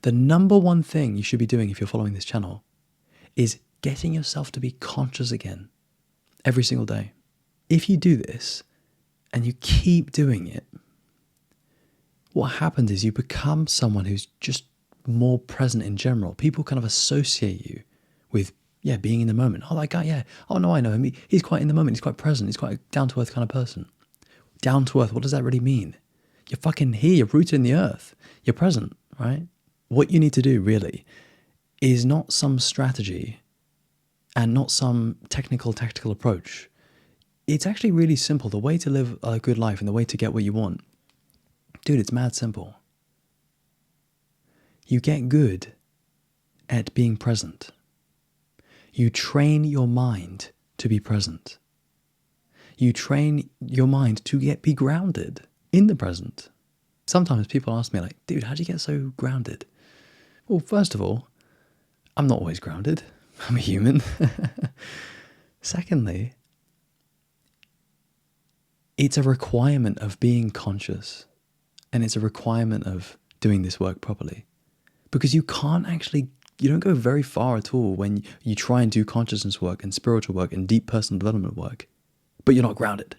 The number one thing you should be doing if you're following this channel is getting yourself to be conscious again every single day. If you do this and you keep doing it, what happens is you become someone who's just more present in general. People kind of associate you with, being in the moment. Oh, that guy, yeah. Oh, no, I know him. He's quite in the moment. He's quite present. He's quite a down-to-earth kind of person. Down to earth, what does that really mean? You're fucking here. You're rooted in the earth. You're present, right? What you need to do, really, is not some strategy and not some tactical approach. It's actually really simple. The way to live a good life and the way to get what you want, dude, it's mad simple. You get good at being present. You train your mind to be present. You train your mind to be grounded in the present. Sometimes people ask me like, dude, how do you get so grounded? Well, first of all, I'm not always grounded. I'm a human. Secondly, it's a requirement of being conscious, and it's a requirement of doing this work properly, because you don't go very far at all when you try and do consciousness work and spiritual work and deep personal development work, but you're not grounded.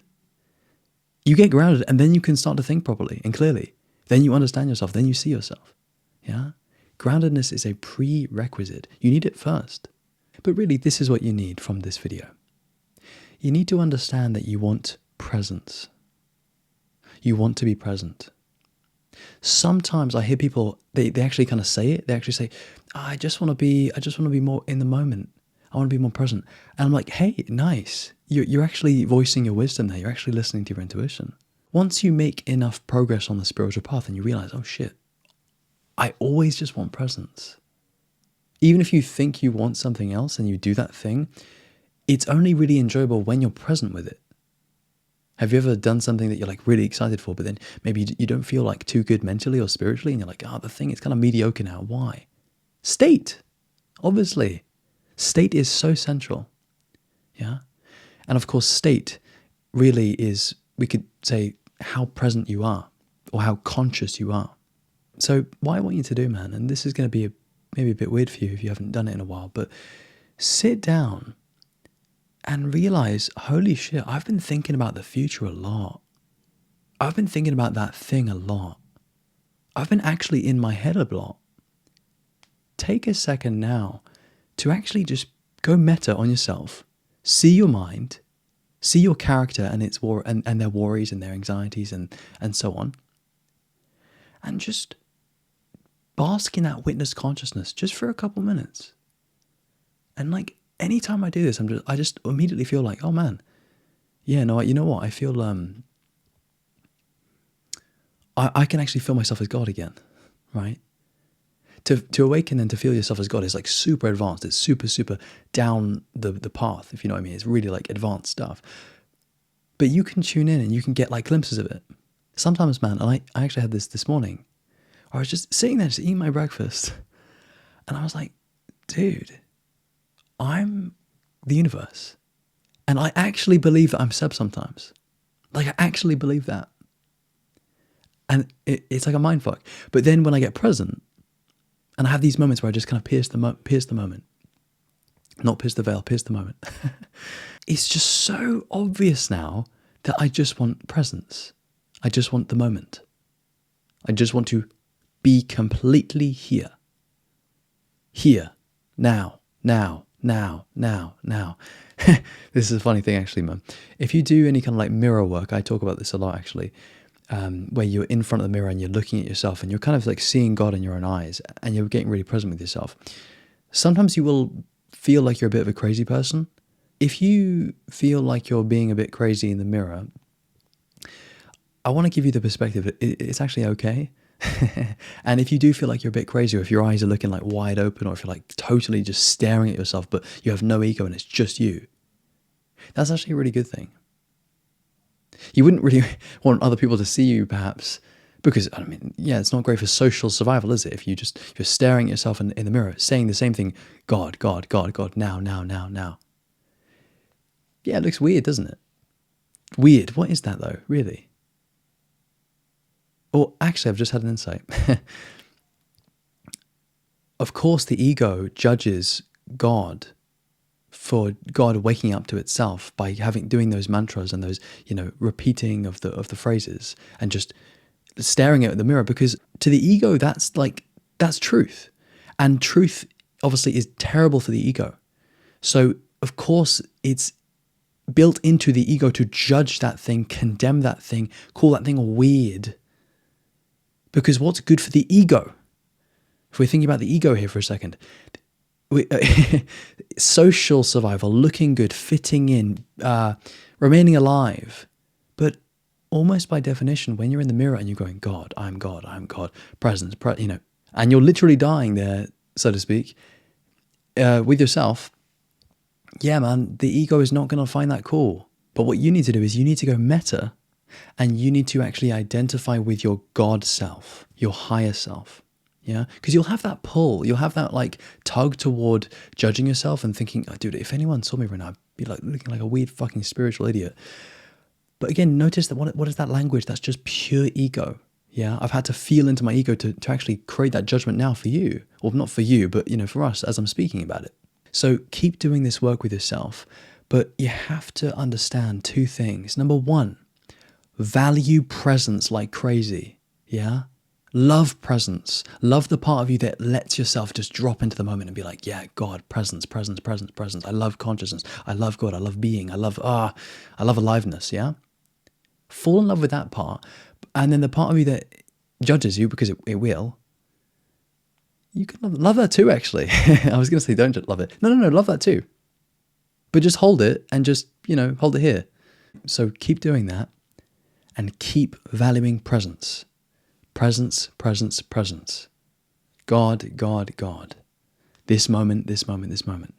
You get grounded and then you can start to think properly and clearly. Then you understand yourself, then you see yourself. Yeah? Groundedness is a prerequisite. You need it first. But really, this is what you need from this video. You need to understand that you want presence. You want to be present. Sometimes I hear people, they actually kind of say it. They actually say, I just want to be more in the moment. I want to be more present. And I'm like, hey, nice. You're actually voicing your wisdom there. You're actually listening to your intuition. Once you make enough progress on the spiritual path and you realize, oh shit, I always just want presence. Even if you think you want something else and you do that thing, it's only really enjoyable when you're present with it. Have you ever done something that you're like really excited for, but then maybe you don't feel like too good mentally or spiritually, and you're like, the thing is kind of mediocre now. Why? State. Obviously. State is so central. Yeah? And of course, state really is, we could say, how present you are or how conscious you are. So what I want you to do, man, and this is going to be maybe a bit weird for you if you haven't done it in a while, but sit down and realize, holy shit, I've been thinking about the future a lot. I've been thinking about that thing a lot. I've been actually in my head a lot. Take a second now to actually just go meta on yourself. See your mind, see your character and its and their worries and their anxieties and so on. And just bask in that witness consciousness just for a couple minutes. And like anytime I do this, I just immediately feel like, oh man, yeah, no, you know what? I feel I can actually feel myself as God again, right? To awaken and to feel yourself as God is like super advanced. It's super down the path, if you know what I mean. It's really like advanced stuff. But you can tune in and you can get like glimpses of it. Sometimes, man, and I actually had this morning. I was just sitting there just eating my breakfast. And I was like, dude, I'm the universe. And I actually believe that I'm Seb sometimes. Like I actually believe that. And it's like a mind fuck. But then when I get present, and I have these moments where I just kind of pierce the moment. Not pierce the veil, pierce the moment. It's just so obvious now that I just want presence. I just want the moment. I just want to be completely here. Here. Now. This is a funny thing actually, man. If you do any kind of like mirror work, I talk about this a lot actually, where you're in front of the mirror and you're looking at yourself and you're kind of like seeing God in your own eyes and you're getting really present with yourself. Sometimes you will feel like you're a bit of a crazy person. If you feel like you're being a bit crazy in the mirror, I want to give you the perspective that it's actually okay. And if you do feel like you're a bit crazy, or if your eyes are looking like wide open, or if you're like totally just staring at yourself, but you have no ego and it's just you, that's actually a really good thing. You wouldn't really want other people to see you, perhaps, because, I mean, yeah, it's not great for social survival, is it? If you're staring at yourself in the mirror, saying the same thing, God, now. Yeah, it looks weird, doesn't it? Weird. What is that, though, really? Or actually, I've just had an insight. Of course, the ego judges God for God waking up to itself by doing those mantras and those, repeating of the phrases and just staring at the mirror, because to the ego that's truth. And truth obviously is terrible for the ego. So of course it's built into the ego to judge that thing, condemn that thing, call that thing weird. Because what's good for the ego? If we're thinking about the ego here for a second, social survival, looking good, fitting in, remaining alive. But almost by definition, when you're in the mirror and you're going, God, I'm God, I'm God, presence, and you're literally dying there, so to speak, with yourself, yeah, man, the ego is not going to find that cool. But what you need to do is you need to go meta, and you need to actually identify with your God self, your higher self. Yeah, because you'll have that pull, you'll have that like tug toward judging yourself and thinking, oh, dude, if anyone saw me right now, I'd be like looking like a weird fucking spiritual idiot. But again, notice that what is that language? That's just pure ego. Yeah, I've had to feel into my ego to actually create that judgment now for you. Well, not for you, but for us as I'm speaking about it. So keep doing this work with yourself, but you have to understand two things. Number one, value presence like crazy. Yeah. Love presence. Love the part of you that lets yourself just drop into the moment and be like, yeah, God, presence, presence, presence, presence. I love consciousness. I love God. I love being. I love aliveness. Yeah. Fall in love with that part. And then the part of you that judges you, because it will, you can love that too, actually. I was going to say, don't love it. No, love that too. But just hold it and just, hold it here. So keep doing that and keep valuing presence. Presence, presence, presence. God, God, God. This moment, this moment, this moment.